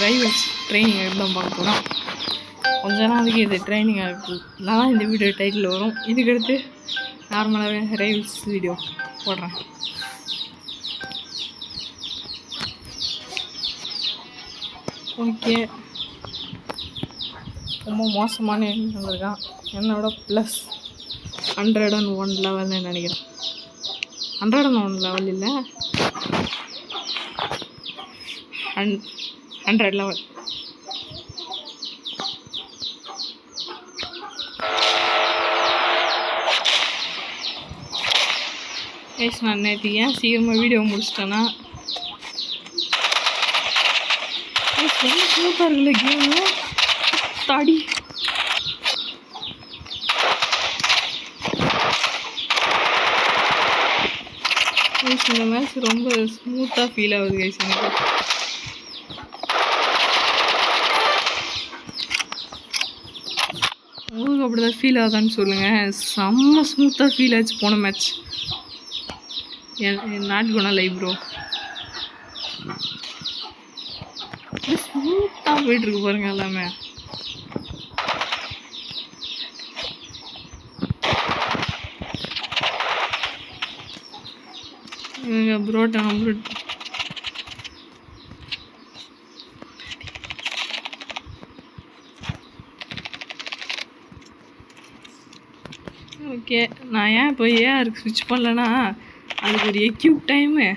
Rivals training தான் பார்க்க போகிறோம். கொஞ்ச நாளைக்கு இது ட்ரைனிங் ஆகுதுனால இந்த வீடியோ டைட்டில் வரும். இதுக்கடுத்து நார்மலாகவே ரைவல்ஸ் வீடியோ போடுறேன். ஓகே, ரொம்ப மோசமான எண்ணம் இருக்கான். என்னோட ப்ளஸ் 101 லெவல்னு நினைக்கிறேன். 101 லெவல் இல்லை, 100 லெவல். நான் நேற்று ஏன் சீக்கிரமாக வீடியோ முடிச்சிட்டேன்னா, சூப்பராக இருக்குல்ல கேமு. தாடி இந்த மேட்ச் ரொம்ப ஸ்மூத்தாக ஃபீல் ஆகுது கைஸ். எனக்கு உங்களுக்கு அப்படி தான் ஃபீல் ஆகுதான்னு சொல்லுங்கள். செம்ம ஸ்மூத்தாக ஃபீல் ஆச்சு போன match. Not gonna lie bro, ஸ்மூத்தாக போயிட்டுருக்கு பாருங்க எல்லாமே. புரோட்டா ஓகே, நான் ஏன் இப்போ ஏஆருக்கு ஸ்விட்ச் பண்ணலன்னா, அதுக்கு ஒரு எக்யூப் டைமு,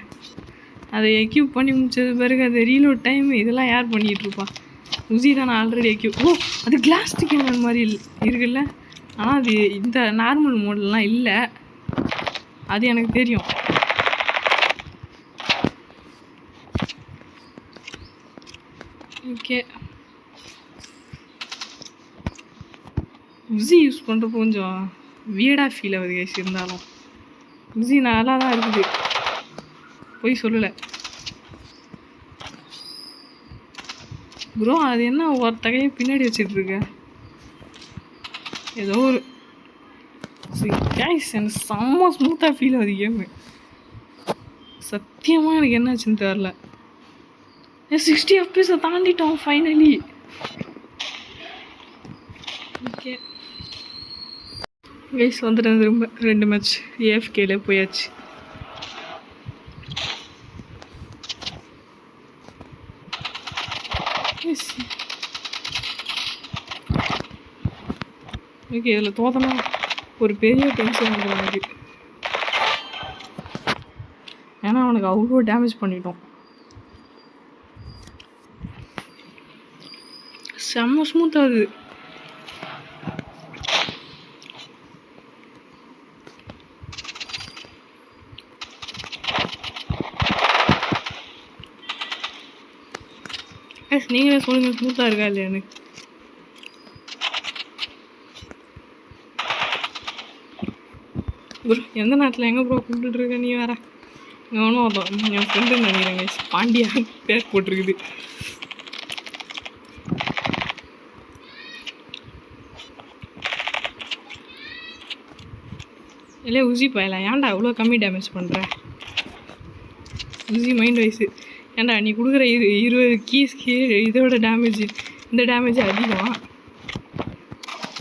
அதை எக்யூப் பண்ணி முடிச்சது பிறகு அது ரீலோட் டைமு, இதெல்லாம் யார் பண்ணிகிட்ருப்பா? உசி தான். நான் ஆல்ரெடி எக்யூப். அது கிளாஸ்டிக் கேமரா மாதிரி இருக்குல்ல, ஆனால் அது இந்த நார்மல் மோட்லாம் இல்லை, அது எனக்கு தெரியும். ஓகே, உசி யூஸ் பண்ணுறப்போ கொஞ்சம் வியர்டாக ஃபீல் ஆகுது கைஸ். இருந்தாலும் உசி நல்லா தான் இருக்குது, போய் சொல்லலை ப்ரோ. அது என்ன ஒருத்தகையே பின்னாடி வச்சிட்ருக்க? ஏதோ ஒரு கைஸ் எனக்கு செம்ம ஸ்மூத்தாக ஃபீல் ஆகுது கேமு. சத்தியமாக எனக்கு என்னாச்சுன்னு தெரில. 60 FPS தாண்டிட்டோம் ஃபைனலி. ஓகே கைஸ், வந்துட்டு ரொம்ப 2 மேட்ச் ஏஎஃப்கேல போயாச்சு. ஓகே, இதில் தோத்தனா ஒரு பெரிய டென்ஷன் வந்துடும் எனக்கு. ஏன்னா அவனுக்கு அவ்வளோ டேமேஜ் பண்ணிட்டோம். செம்ம ஸ்மூத்தாக அது. நீங்களே சொல்லுங்கள், ஸ்மூத்தாக இருக்கா இல்லையா? எனக்கு ப்ரோ எந்த நேரத்தில் எங்கே ப்ரோ கூப்பிட்டுருக்க நீ வேற? எவனோ என் ஃப்ரெண்டுன்னு நினைக்கிறேங்க, பாண்டியா பேர் போட்டிருக்குது. இல்லை உசி போயலாம், ஏன்டா அவ்வளோ கம்மி டேமேஜ் பண்ணுற? உசி மைண்ட் வைஸு ஏன்டா நீ கொடுக்குற 20 கீஸ்க்கு இதோட டேமேஜ், இந்த டேமேஜ் அதிகம்,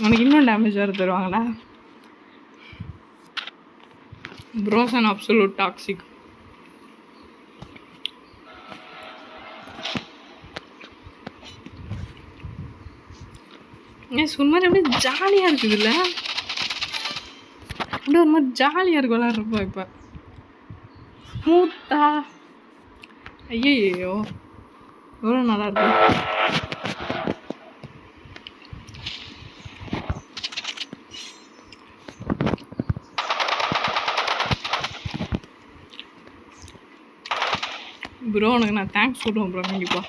உனக்கு இன்னும் டேமேஜ் வேறு தருவாங்களா? Bros and absolute toxic. ஒரு மாதிரி அப்படியே ஜாலியாக இருக்குது இல்லை? அப்படியே ஒரு மாதிரி ஜாலியாக இருக்கு விளாட்றப்போ. இப்போ ஸ்மூத்தா, ஐயோ எவ்வளோ நல்லாயிருக்கு. ப்ரோ உனக்கு நான் தேங்க்ஸ் சொல்லுவேன் ப்ரோ கண்டிப்பாக.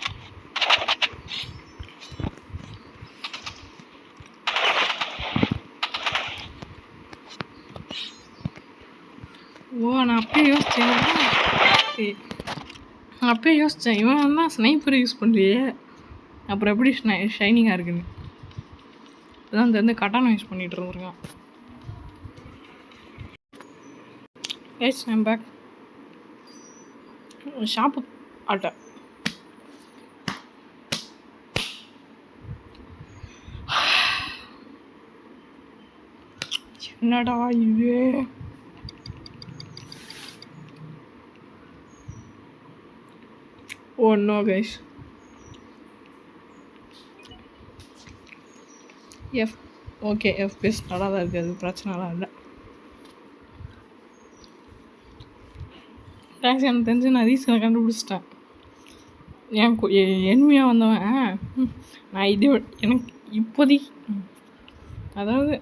நான் அப்பயே யோசித்தேன் இவன் தான் ஸ்னைப்பர் யூஸ் பண்ணலையே, அப்புறம் எப்படி ஷைனிங்காக இருக்குன்னு. அதான் இந்த கட்டான யூஸ் பண்ணிகிட்டு இருந்திருக்கான். I'm back. ஷாப்பு ஆட்டை என்னடா இது? Oh no guys. Okay FPS நல்லா தான் இருக்குது, அது பிரச்சனைலாம் இல்லை. தேங்க்ஸ். எனக்கு தெரிஞ்சு நான் ரீசனை கண்டுபிடிச்சிட்டேன். என் என்மையாக வந்தவன் நான் இது எனக்கு இப்போதைக்கு அதாவது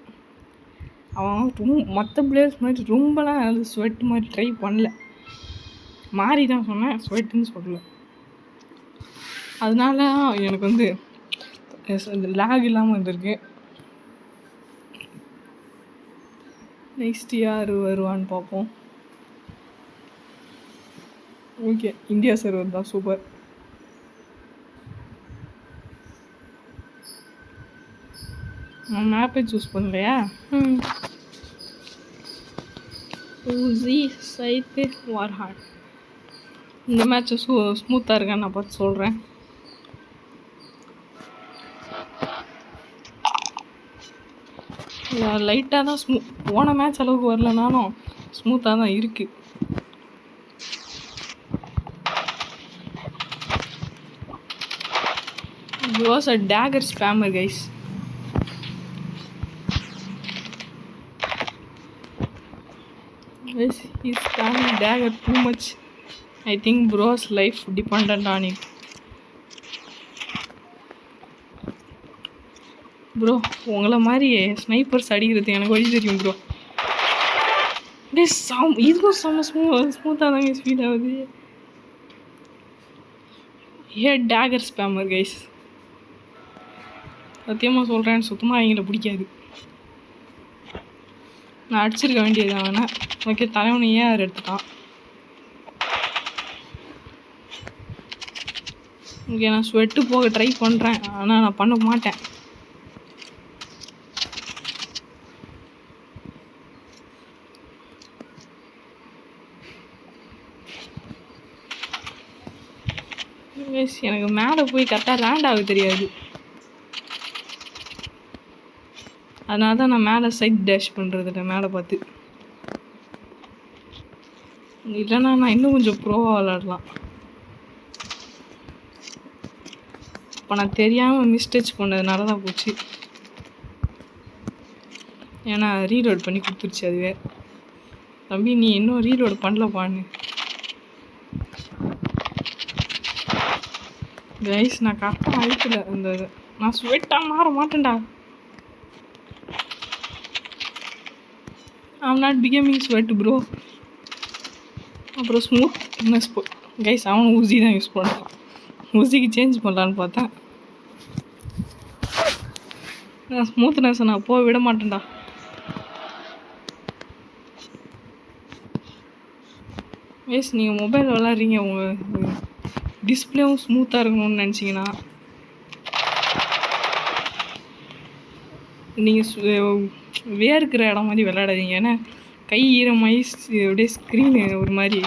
அவன் மற்ற பிளேயர்ஸ் மாதிரி ரொம்பலாம் அது ஸ்வெட் மாதிரி ட்ரை பண்ணல, மாறி தான் சொன்னேன், ஸ்வெட்டுன்னு சொல்லலை. அதனால எனக்கு வந்து லேக் இல்லாமல் வந்திருக்கு. நெக்ஸ்ட் யார் வருவான்னு பார்ப்போம். ஓகே இந்தியா சர்வர் தான், சூப்பர். நான் மேப்பை சூஸ் பண்ணலையா? ஊசி சைத்து வார்ஹாட். இந்த மேட்ச் ஸ்மூத்தாக இருக்கான்னு நான் பார்த்து சொல்கிறேன். லைட்டாக தான் போன மேட்ச் அளவுக்கு வரலனாலும் ஸ்மூத்தாக தான் இருக்குது. He was a dagger spammer, guys. Guys, he's spamming dagger too much. I think bro's life dependent on it. Bro உங்களை மாதிரி ஸ்னைப்பர்ஸ் அடிக்கிறது எனக்கு வழி தெரியும் ப்ரோ. இதுவும் செம்ம ஸ்மூத்தாக தாங்க ஸ்பீட் ஆகுது. டேகர் ஸ்பேமர் கைஸ், சத்தியமாக சொல்கிறேன், சுத்தமாக அவங்கள பிடிக்காது. நான் அடிச்சிருக்க வேண்டியது அவனை. ஓகே தலைவனை ஏன் அவர் எடுத்துட்டான். ஓகே நான் ஸ்வெட்டு போக ட்ரை பண்ணுறேன், ஆனால் நான் பண்ண மாட்டேன். எனக்கு மேலே போய் கரெக்டாக லேண்ட் ஆக தெரியாது, அதனால தான் நான் மேலே சைட் டேஷ் பண்ணுறதில்ல மேலே பார்த்து. இல்லைன்னா நான் இன்னும் கொஞ்சம் ப்ரோவாக விளாடலாம். இப்போ நான் தெரியாமல் மிஸ்டேச் பண்ணதுனால தான் போச்சு. ஏன்னா ரீலோட் பண்ணி கொடுத்துருச்சு அதுவே. தம்பி நீ இன்னும் ரீலோட் பண்ணலப்பான்னு. கைஸ் நான் கரெக்டாக அழிக்கல. இந்த நான் ஸ்வெட்டாக மாற மாட்டேன்டா. I'm not becoming sweat bro. அப்புறம் ஸ்மூத்னஸ் கைஸ் அவன் ஊசி தான் யூஸ் பண்ணுறான். ஊசிக்கு சேஞ்ச் பண்ணலான்னு பார்த்தேன். நான் ஸ்மூத்னஸ் நான் போக விட மாட்டேன்டா. கைஸ் நீங்கள் மொபைல் விளாட்றீங்க, உங்கள் டிஸ்பிளேவும் ஸ்மூத்தாக இருக்கணும்னு நினச்சிங்கன்னா நீங்கள் வேர்க்கிற இடம் மாதிரி விளையாடாதீங்க. ஏன்னா கை ஈரமாகி அப்படியே ஸ்க்ரீனு ஒரு மாதிரி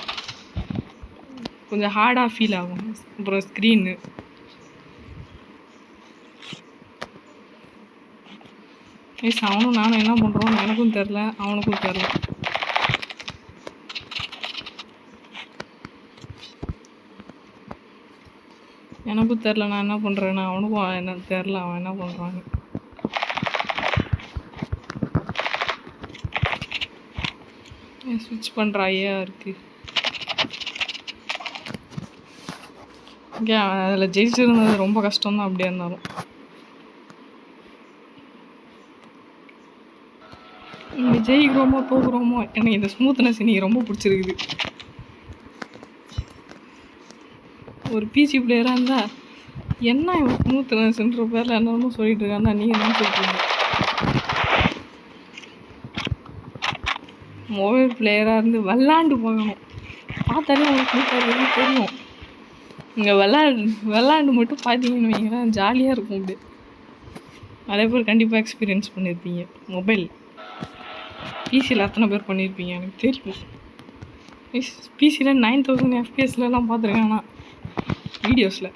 கொஞ்சம் ஹார்டாக ஃபீல் ஆகும். அப்புறம் ஸ்க்ரீனு அவனும் நானும் என்ன பண்ணுறோம் எனக்கும் தெரில, அவனுக்கும் தெரில. எனக்கும் தெரில நான் என்ன பண்ணுறேன்னா, அவனுக்கும் என்ன தெரில அவன் என்ன பண்ணுறான்னு. ஸ்விட்ச் பண்ணுறாயா இருக்குது. ஓகே அதில் ஜெயிச்சிருந்தது ரொம்ப கஷ்டம்தான் அப்படியே இருந்தாலும். நீங்கள் ஜெயிக்கிறோமோ தோக்குறோமோ எனக்கு இந்த ஸ்மூத்னஸ் இன்றைக்கி ரொம்ப பிடிச்சிருக்குது. ஒரு பிசி பிளேயராக இருந்தால் என்ன இவன் ஸ்மூத்னஸ்ன்ற பேரில் என்னமோ சொல்லிட்டு இருக்கான்னா நீங்கள் என்ன சொல்கிறீங்க. மொபைல் பிளேயராக இருந்து விளாண்டு போகணும், பார்த்தாலே உங்களுக்கு ஸ்மூத்தாக தெரியும். இங்கே விளாண்டு மட்டும் பார்த்தீங்கன்னு வைங்களேன் ஜாலியாக இருக்கும். அப்படி நிறைய பேர் கண்டிப்பாக எக்ஸ்பீரியன்ஸ் பண்ணியிருப்பீங்க. மொபைல் பிசியில் அத்தனை பேர் பண்ணியிருப்பீங்க எனக்கு தெரியும். பிசியில் 9000 FPS பார்த்துருக்கேன் ஆனால் வீடியோஸில்.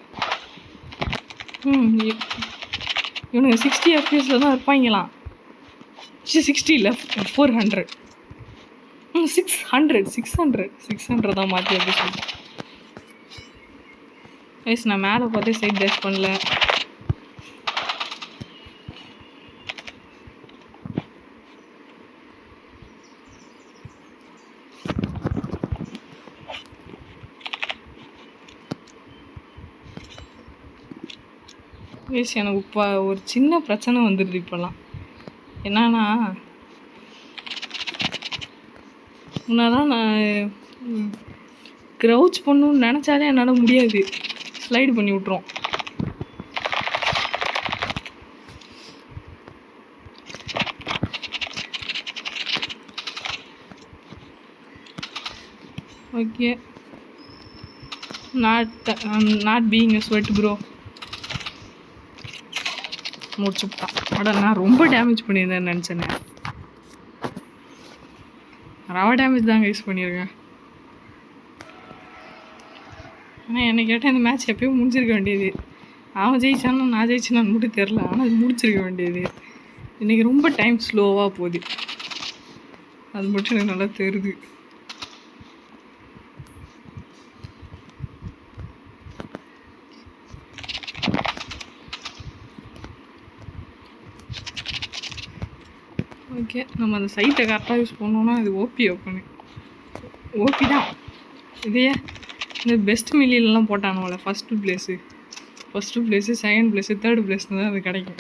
இவனுங்க 60 FPS தான் இருப்பாங்களாம். 60 இல்லை 400. 600 தான் மாற்றி அப்படி சொல்லிட்டேன். கைஸ் நான் மேலே பார்த்தே சைட் டேஷ் பண்ணல. கைஸ் எனக்கு இப்போ ஒரு சின்ன பிரச்சனை வந்துடுது இப்போல்லாம். என்னன்னா முன்னெல்லாம் நான் க்ரௌச் பண்ணணும்னு நினச்சாலே என்னால் முடியாது, ஸ்லைடு பண்ணி விட்ருவோம். Okay not being a sweat bro. முடிச்சுட்டான். அட நான் ரொம்ப டேமேஜ் பண்ணியிருந்தேன்னு நினச்சேனே. ரவா டேமேஜ் தாங்க யூஸ் பண்ணியிருக்கேன். ஆனால் என்னை கேட்டால் இந்த மேட்ச் எப்பயும் முடிச்சிருக்க வேண்டியது. அவன் ஜெயிச்சானா நான் ஜெயிச்சேன்னு மட்டும் தெரில, ஆனால் அது முடிச்சிருக்க வேண்டியது. இன்றைக்கி ரொம்ப டைம் ஸ்லோவாக போகுது, அது மட்டும் எனக்கு நல்லா தெரியுது. ஓகே நம்ம அந்த சைட்டை கரெக்டாக யூஸ் பண்ணோன்னா இது ஓபி ஓப்பனு ஓபி தான். இதே இந்த பெஸ்ட் மில்லியெல்லாம் போட்டானுவோல first place, second place, third ப்ளேஸ்னு தான் அது கிடைக்கும்.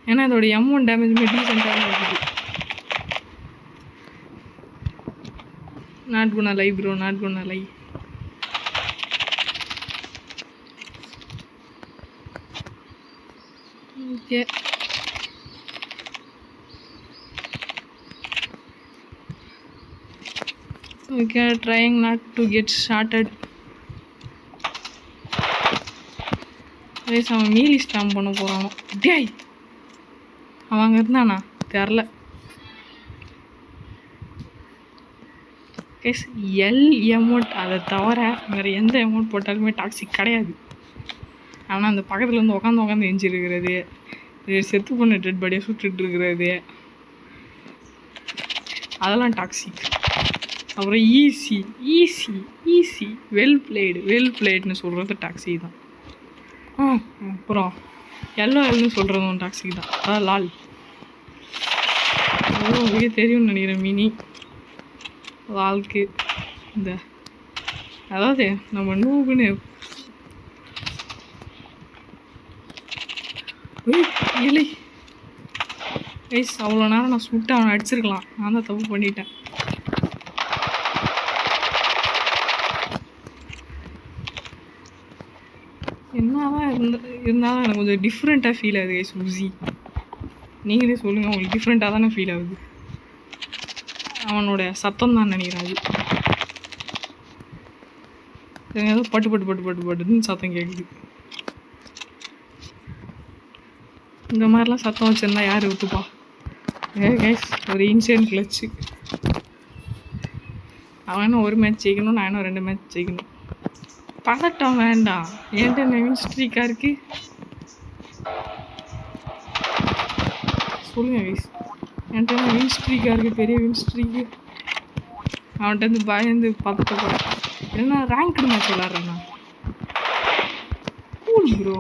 ஏன்னா அதோட M1 டேமேஜுமே டீசெண்டாக இருக்குது. Not gonna lie bro, not gonna lie. Okay okay trying not to get started. அவன் மீலி ஸ்டாம் பண்ண போகிறானோ. டேய் அவன் அங்கே இருந்தானா தெரில. கேஸ் எல் எமௌண்ட் அதை தவிர வேறு எந்த எமௌண்ட் போட்டாலுமே டாக்ஸிக் கிடையாது. ஆனால் அந்த பக்கத்தில் வந்து உட்காந்து எஞ்சிருக்கிறது, செத்து பண்ண டெட் பாடியை சுட்டுட்டு இருக்கிறது, அதெல்லாம் டாக்ஸிக். அப்புறம் ஈஸி வெல் பிளேடுன்னு சொல்கிறது டாக்ஸிக் தான். அப்புறம் எல்னு சொல்கிறதும் டாக்ஸிக் தான். அதான் லால். உங்களுக்கு தெரியும்னு நினைக்கிறேன். மினி லால்க்கு இந்த அதாவது நம்ம நூகுன்னு இல்லை கைஸ் அவ்வளோ நேரம் நான் சுட்டு அவனை அடிச்சிருக்கலாம். நான் தான் தப்பு பண்ணிட்டேன். என்னதான் இருந்தாலும் எனக்கு கொஞ்சம் டிஃப்ரெண்ட்டாக ஃபீல் ஆகுது கைஸ். உசி நீங்களே சொல்லுங்கள், உங்களுக்கு டிஃப்ரெண்ட்டாக தானே ஃபீல் ஆகுது? அவனோட சத்தம் தான் நினைக்கிறேன். அது ஏதோ பட்டுன்னு சத்தம் கேட்குது. இந்த மாதிரிலாம் சத்தம் வச்சுருந்தா யார் விட்டுப்பா? கைஸ் ஒரு இன்சிடென்ட் கிளச்சு. அவன் இன்னும் ஒரு மேட்ச் ஜெயிக்கணும், நான் இன்னும் 2 மேட்ச் ஜெயிக்கணும். பதட்டம் வேண்டாம், என்கிட்ட வின் ஸ்ட்ரீக்காக இருக்கு. சொல்லுங்க கைஸ், என்கிட்ட வின் ஸ்ட்ரீக்காக இருக்குது, பெரிய வின் ஸ்ட்ரீக்கு. அவன்கிட்ட வந்து பயந்து பதட்டப்பட என்ன ரேங்க்டு மேட்ச் விளாட்றேண்ணா. Cool bro.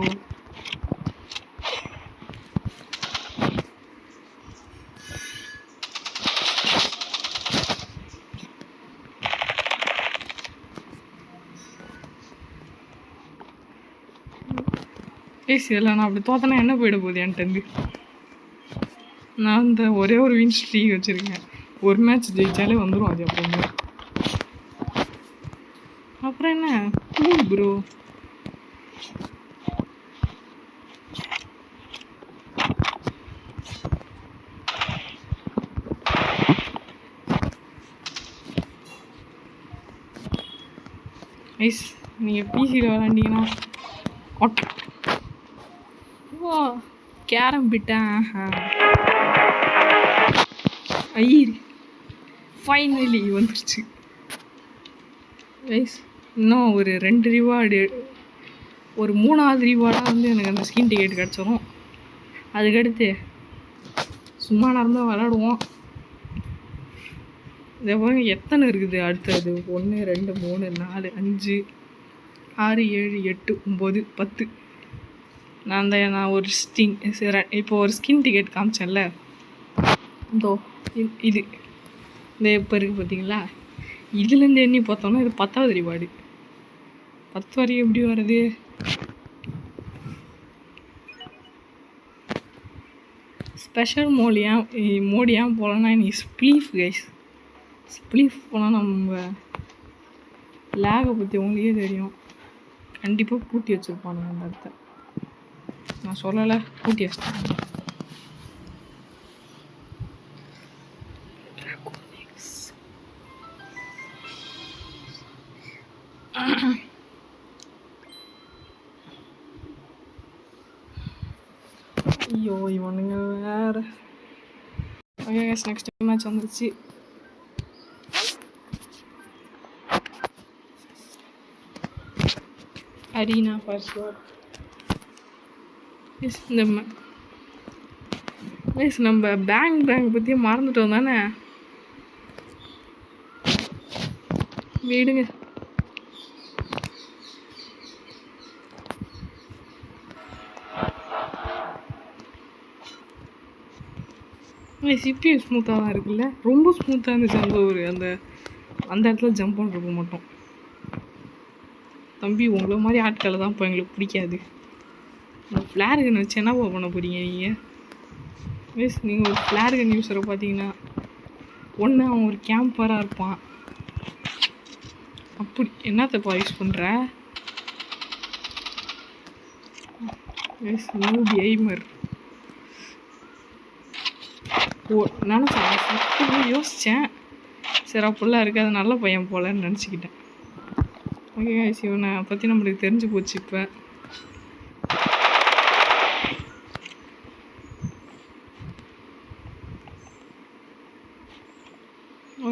ஏசி இல்லை, நான் அப்படி தோத்தனா என்ன போயிட போகுது என்கிட்டருந்து? நான் இந்த ஒரே ஒரு வின் ஸ்ட்ரீக் வச்சுருக்கேன். ஒரு மேட்ச் ஜெயிச்சாலே வந்துடும் அது. அப்புறம் என்ன கூல் ப்ரோ. ஐஸ் நீங்கள் பிசியில் விளாண்டிங்கன்னா ஓ கேரம் பிட்டேன். ஐயர் ஃபைனலி வந்துருச்சு ஐஸ். இன்னும் ஒரு 2 ரிவார்டு, ஒரு 3வது ரிவார்டாக வந்து எனக்கு அந்த ஸ்கின் டிக்கெட் கிடச்சிரும். அதுக்கடுத்து சும்மா நார்மலாக விளாடுவோம். இதை பாருங்க எத்தனை இருக்குது அடுத்தது. 1 2 3 4 5 6 7 8 9 10. நான் ஒரு இப்போ ஒரு ஸ்கின் டிக்கெட் காமிச்சேன்ல, இதோ இது இந்த இப்போ இருக்குது பார்த்தீங்களா, இதுலேருந்து எண்ணி பார்த்தோம்னா இது 10வது ரிவார்டு. 10 வரையும் எப்படி வருது? ஸ்பெஷல் மோடி ஏன் போகலன்னா இன்னைக்கு ஸ்ப்ளீஃப் கைஸ். ஸ்ப்ளீஃப் போனால் நம்ம லேகை பற்றி உங்களுக்கே தெரியும். கண்டிப்பாக பூட்டி வச்சுருப்பானுங்க அந்த இடத்த. நான் சொல்லலை, பூட்டி வச்சிட்டேன். ஐயோ இவனுங்க வேறு. ஓகே கைஸ், நெக்ஸ்ட் மேட்ச் வந்துருச்சு. Arena for sure. நம்ம பேங்க் பற்றியே மறந்துட்டோம் தானே. வீடுங்க சிபியூ ஸ்மூத்தாக தான் இருக்குல்ல, ரொம்ப ஸ்மூத்தாக இருந்துச்சு. அந்த இடத்துல ஜம்ப் பண்ணுறதுக்கு மட்டும். தம்பி உங்களை மாதிரி ஆட்களை தான் இப்போ எங்களுக்கு பிடிக்காது. இந்த ஃப்ளேர் கன் வச்சு என்ன பண்ண போகிறீங்க நீங்கள்? நீங்கள் ஒரு ஃப்ளேர் கன் யூஸரை பார்த்தீங்கன்னா ஒன்று அவன் ஒரு கேம்பராக இருப்பான். அப்படி என்னத்தப்பா யூஸ் பண்ணுற? எய்மர் நினச்சேன், யோசித்தேன். சரி அப்படிலாம் இருக்காது, நல்ல பையன் போலன்னு நினச்சிக்கிட்டேன். ஓகே கைஸ், இவனை பற்றி நம்மளுக்கு தெரிஞ்சு போச்சு. இப்போ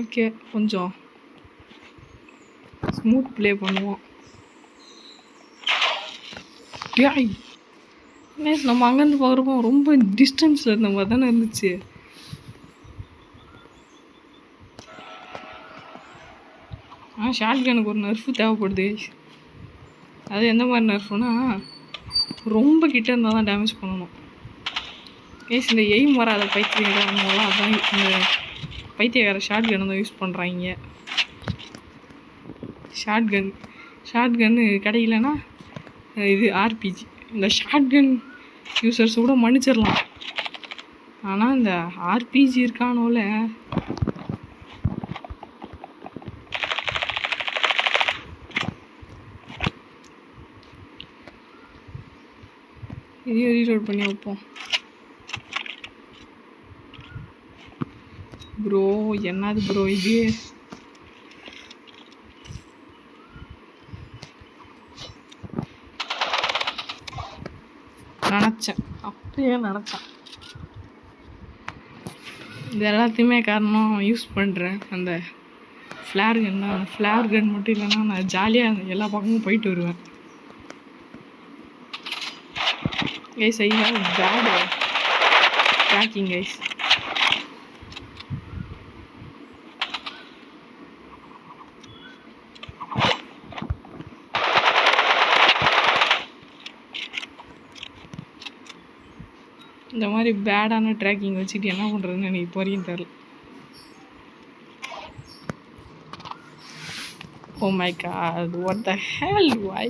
ஓகே, கொஞ்சம் ஸ்மூத் ப்ளே பண்ணுவோம். நம்ம அங்கேருந்து பார்க்குறப்போ ரொம்ப டிஸ்டன்ஸில் இருந்த மாதிரி தானே இருந்துச்சு. ஷாட்கனுக்கு ஒரு நர்ஃபு தேவைப்படுது. அது எந்த மாதிரி நர்ஃபுனா, ரொம்ப கிட்ட இருந்தால் தான் டேமேஜ் பண்ணணும். கேஸ் இந்த எய்ம் வராத பைத்தியக்காரங்களாம் அதான் இந்த பைத்தியக்கார ஷாட்கன் தான் யூஸ் பண்ணுறாங்க. ஷாட்கன்னு கிடைக்கலன்னா இது ஆர்பிஜி. இந்த ஷாட்கன் யூசர்ஸ் கூட மன்னிச்சிடலாம். ஆனால் இந்த ஆர்பிஜி இருக்கானோல, இதையும் ரீலோட் பண்ணி வைப்போம். ப்ரோ என்னது ப்ரோ இது? நினச்சேன், அப்படியே நினச்சேன். இது எல்லாத்தையுமே காரணம் யூஸ் பண்ணுறேன் அந்த ஃப்ளேர் கன் தான். அந்த ஃப்ளேர் கன் மட்டும் இல்லைன்னா நான் ஜாலியாக எல்லா பக்கமும் போயிட்டு வருவேன். Guys I have bad tracking guys. இந்த மாதிரி பேடான ட்ராக்கிங் வச்சுட்டு என்ன பண்ணுறதுன்னு எனக்கு இப்போ வரைக்கும் தெரில. Oh my God, what the hell, why?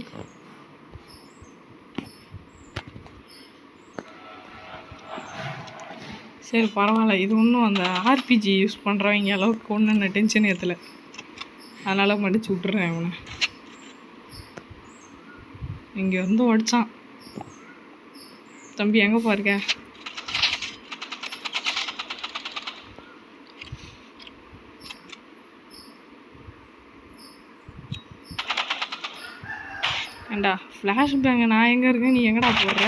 சரி பரவாயில்ல, இது ஒன்றும் அந்த ஆர்பிஜி யூஸ் பண்ணுறவங்க அளவுக்கு ஒன்றும் நான் டென்ஷன் ஏற்றலை. அதனால் மடிச்சு விட்டுறேன். அவனை இங்கே வந்து உடச்சான். தம்பி எங்கே பாருக்க? ஏண்டா ஃப்ளாஷ் பேங்க நான் எங்கே இருக்கேன், நீ எங்கடா போடுற?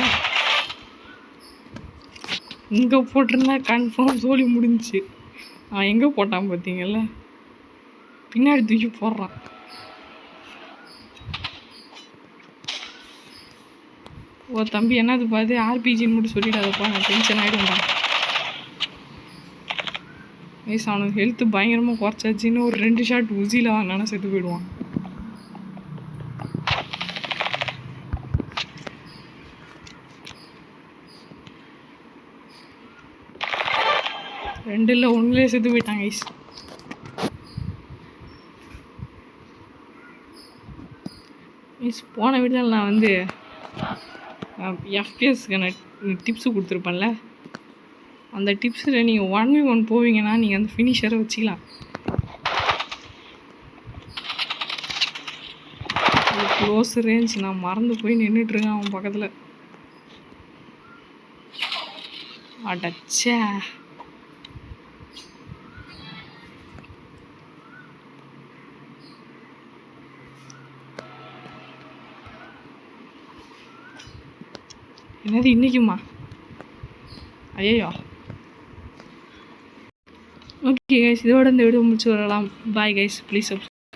இங்கே போட்டிருந்தா கன்ஃபார்ம் சோலி முடிஞ்சிச்சு. அவன் எங்கே போட்டான் பார்த்தீங்கல்ல, பின்னாடி தூக்கி போடுறான். ஓ தம்பி என்னது பார்த்து ஆர்பிஜின்னு மட்டும் சொல்லிடாதப்பா, நான் டென்ஷன் ஆகிடும்டா. கைஸ் அவனுக்கு ஹெல்த்து பயங்கரமாக குறைச்சாச்சின்னு ஒரு 2 ஷாட் உசியில் வாங்கினானா செத்து போயிடுவான். ரெண்டு இல்லை ஒன்றுலேயே செத்து போயிட்டான் கைஸ். கைஸ் போன வீடியோவில் நான் வந்து எஃப்பிஎஸ்க்கு டிப்ஸு கொடுத்துருப்பேன்ல, அந்த டிப்ஸில் நீங்கள் 1v1 போவீங்கன்னா நீங்கள் அந்த ஃபினிஷரை வச்சுக்கலாம். க்ளோஸ் ரேஞ்ச் நான் மறந்து போய் நின்றுட்டுருக்கேன் அவன் பக்கத்தில். அடச்சே என்னது இன்னைக்குமா? ஐயோ. ஓகே கைஸ், இதோட இந்த வீடியோ முடிச்சு வரலாம். Bye guys, please